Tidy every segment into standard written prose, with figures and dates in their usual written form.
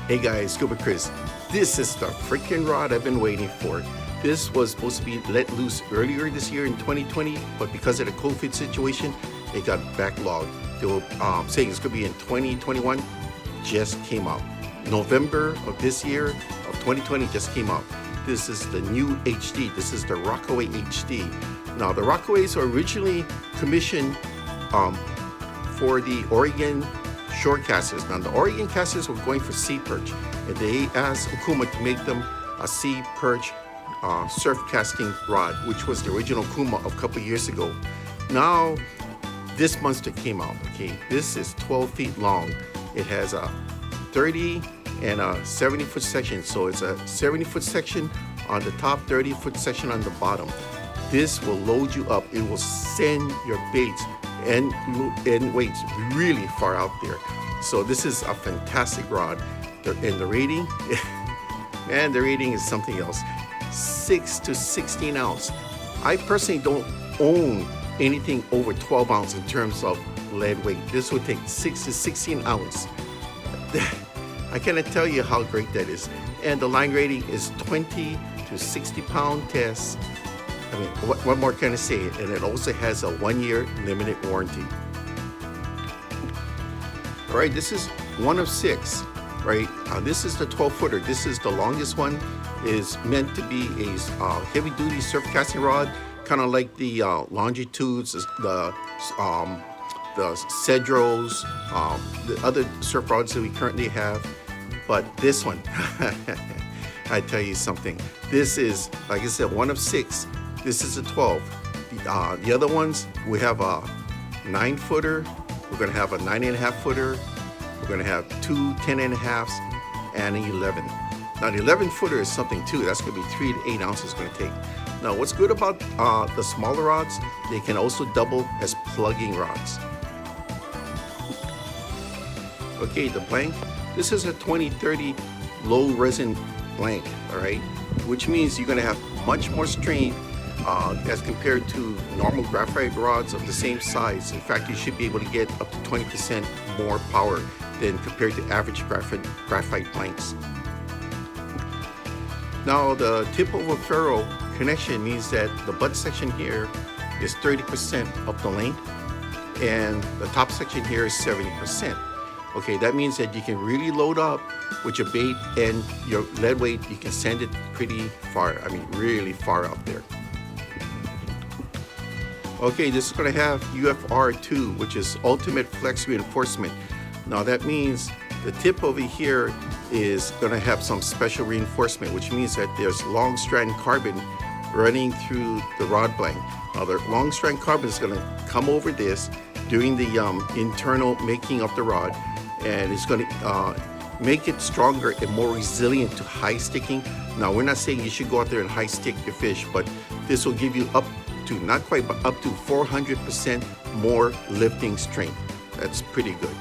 Hey guys, Scuba Chris. This is the freaking rod I've been waiting for. This was supposed to be let loose earlier this year in 2020, but because of the COVID situation, it got backlogged. They were saying it's going to be in 2021, just came out. November of this year, of 2020, just came out. This is the new HD. This is the Rockaway HD. Now, the Rockaways are originally commissioned for the Oregon shore casters. Now, the Oregon casters were going for Sea Perch, and they asked Okuma to make them a Sea Perch surf casting rod, which was the original Okuma of a couple years ago. Now, this monster came out, okay? This is 12 feet long. It has a 30 and a 70-foot section. So it's a 70-foot section on the top, 30-foot section on the bottom. This will load you up. It will send your baits and weights really far out there. So this is a fantastic rod. And the rating, man, the rating is something else. 6 to 16 ounce. I personally don't own anything over 12 ounce in terms of lead weight. This would take 6 to 16 ounce. I cannot tell you how great that is. And the line rating is 20 to 60 pound test. I mean, what more can I say? And it also has a 1-year limited warranty. All right, this is one of 6, right? This is the 12-footer. This is the longest one. Is meant to be a heavy-duty surf casting rod, kind of like the Longitudes, the Cedros, the other surf rods that we currently have. But this one, I tell you something. This is, like I said, one of 6. This is a 12. The other ones, we have a 9-footer. We're going to have a 9.5-footer. We're going to have 2 10.5s and an 11. Now, the 11-footer is something too. That's going to be 3 to 8 ounces going to take. Now, what's good about the smaller rods, they can also double as plugging rods. Okay, the blank. This is a 2030 low resin blank, all right? Which means you're going to have much more strength as compared to normal graphite rods of the same size. In fact, you should be able to get up to 20% more power than compared to average graphite blanks. Now, the tip over ferrule connection means that the butt section here is 30% of the length, and the top section here is 70%. Okay, that means that you can really load up with your bait and your lead weight. You can send it pretty far. I mean, really far out there. Okay, this is going to have UFR2, which is Ultimate Flex Reinforcement. Now, that means the tip over here is going to have some special reinforcement, which means that there's long strand carbon running through the rod blank. Now, the long strand carbon is going to come over this during the internal making of the rod, and it's going to make it stronger and more resilient to high sticking. Now, we're not saying you should go out there and high stick your fish, but this will give you up to, not quite, but up to 400% more lifting strength. That's pretty good.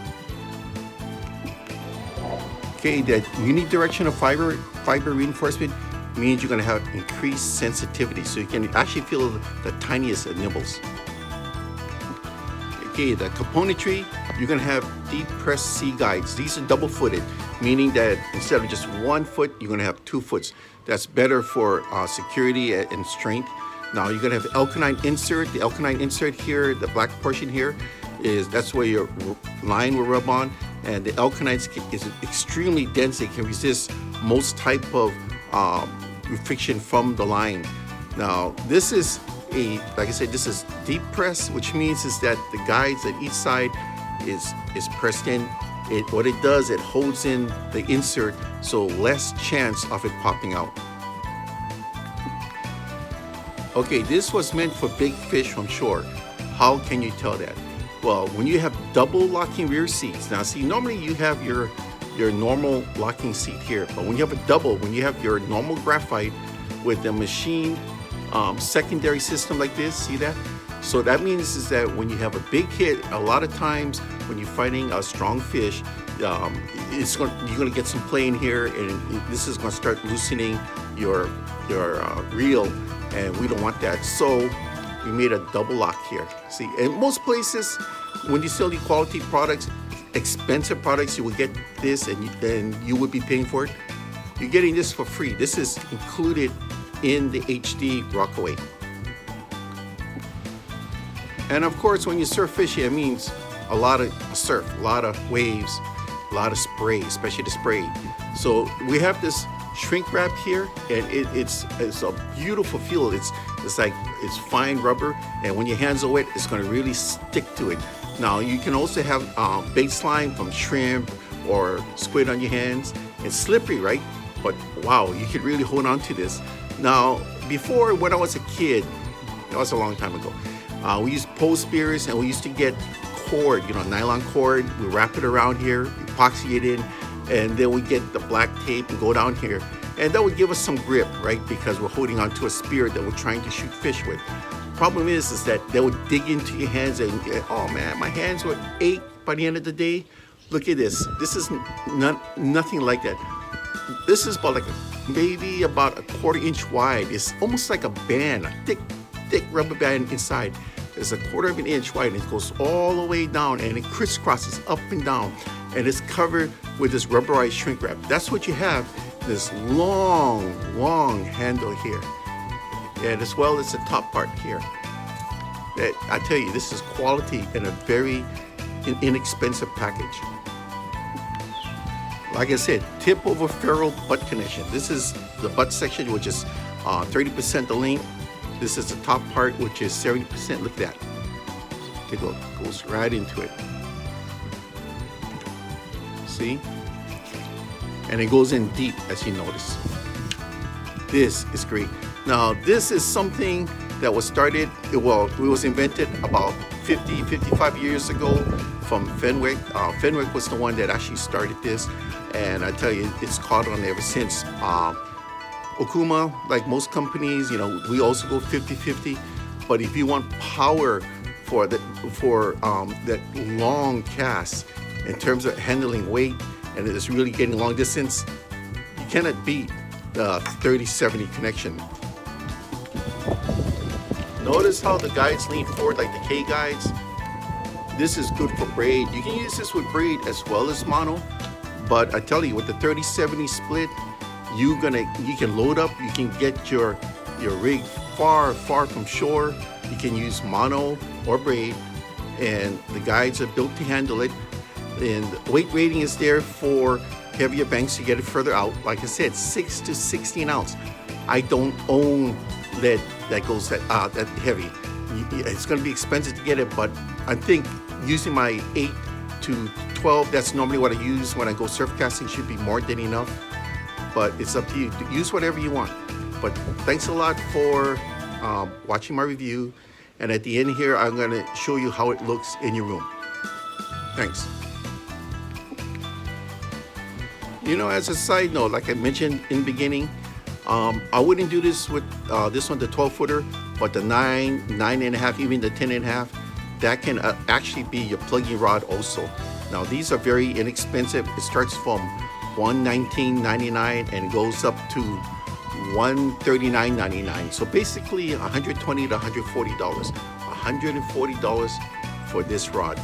Okay, that unidirectional fiber reinforcement means you're going to have increased sensitivity, so you can actually feel the tiniest of nibbles. Okay, the componentry, you're going to have deep press sea guides. These are double-footed, meaning that instead of just 1 foot, you're going to have 2 foots. That's better for security and strength. Now, you're going to have Elkanine insert. The Elkanine insert here, the black portion here, that's where your line will rub on. And the Elkanine is extremely dense. It can resist most type of friction from the line. Now, this is like I said, this is deep press, which means is that the guides at each side is pressed in. What it does, it holds in the insert, so less chance of it popping out. Okay, this was meant for big fish from shore. How can you tell that? Well, when you have double locking rear seats, now see, normally you have your normal locking seat here, but when you have a double, when you have your normal graphite with the machined secondary system like this, see that? So that means is that when you have a big hit, a lot of times when you're fighting a strong fish, you're going to get some play in here, and this is going to start loosening your reel, and we don't want that. So we made a double lock here. See, in most places, when you sell the quality products, expensive products, you will get this and you would be paying for it. You're getting this for free. This is included in the HD Rockaway. And of course, when you surf fishing, it means a lot of surf, a lot of waves, a lot of spray, especially the spray. So we have this shrink wrap here, and it's a beautiful feel. It's fine rubber, and when your hands are wet, it's going to really stick to it. Now you can also have bait slime from shrimp or squid on your hands. It's slippery, right? But wow, you could really hold on to this. Now, before, when I was a kid, that was a long time ago, we used pole spears, and we used to get cord, nylon cord. We wrap it around here, epoxy it in, and then we get the black tape and go down here. And that would give us some grip, right? Because we're holding onto a spear that we're trying to shoot fish with. Problem is that they would dig into your hands, and oh man, my hands would ache by the end of the day. Look at this. This is nothing like that. This is maybe about a 1/4 inch wide. It's almost like a band, a thick rubber band inside. It's a 1/4 inch wide, and it goes all the way down, and it crisscrosses up and down, and it's covered with this rubberized shrink wrap. That's what you have, this long handle here, and as well as the top part here. I tell you, this is quality in a very inexpensive package. Like I said, tip over ferrule butt connection. This is the butt section, which is 30% the length. This is the top part, which is 70%. Look at that. It goes right into it. See? And it goes in deep, as you notice. This is great. Now, this is something that was started, it was invented about 55 years ago from Fenwick. Fenwick was the one that actually started this, and I tell you, it's caught on ever since. Okuma, like most companies, we also go 50-50, but if you want power for that long cast in terms of handling weight, and it's really getting long distance, you cannot beat the 30-70 connection. Notice how the guides lean forward like the K guides. This is good for braid. You can use this with braid as well as mono, but I tell you, with the 30-70 split, you can load up, you can get your rig far from shore. You can use mono or braid, and the guides are built to handle it. And the weight rating is there for heavier banks to get it further out. Like I said, 6 to 16 ounce. I don't own lead that goes that heavy. It's going to be expensive to get it, but I think using my 8 to 12, that's normally what I use when I go surf casting, should be more than enough. But it's up to you. Use whatever you want. But thanks a lot for watching my review. And at the end here, I'm going to show you how it looks in your room. Thanks. As a side note, like I mentioned in the beginning, I wouldn't do this with this one, the 12-footer, but the 9, 9.5, even the 10.5, that can actually be your plugging rod also. Now, these are very inexpensive. It starts from $119.99 and goes up to $139.99. So basically $120 to $140. $140 for this rod.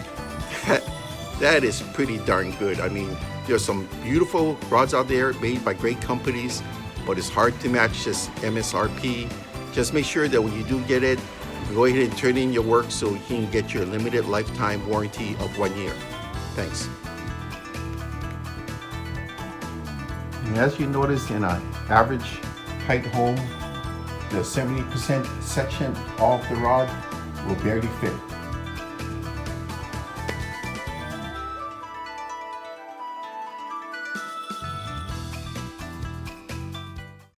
That is pretty darn good. I mean, there's some beautiful rods out there made by great companies, but it's hard to match this MSRP. Just make sure that when you do get it, go ahead and turn in your work so you can get your limited lifetime warranty of 1 year. Thanks. And as you notice, in an average height home, the 70% section of the rod will barely fit.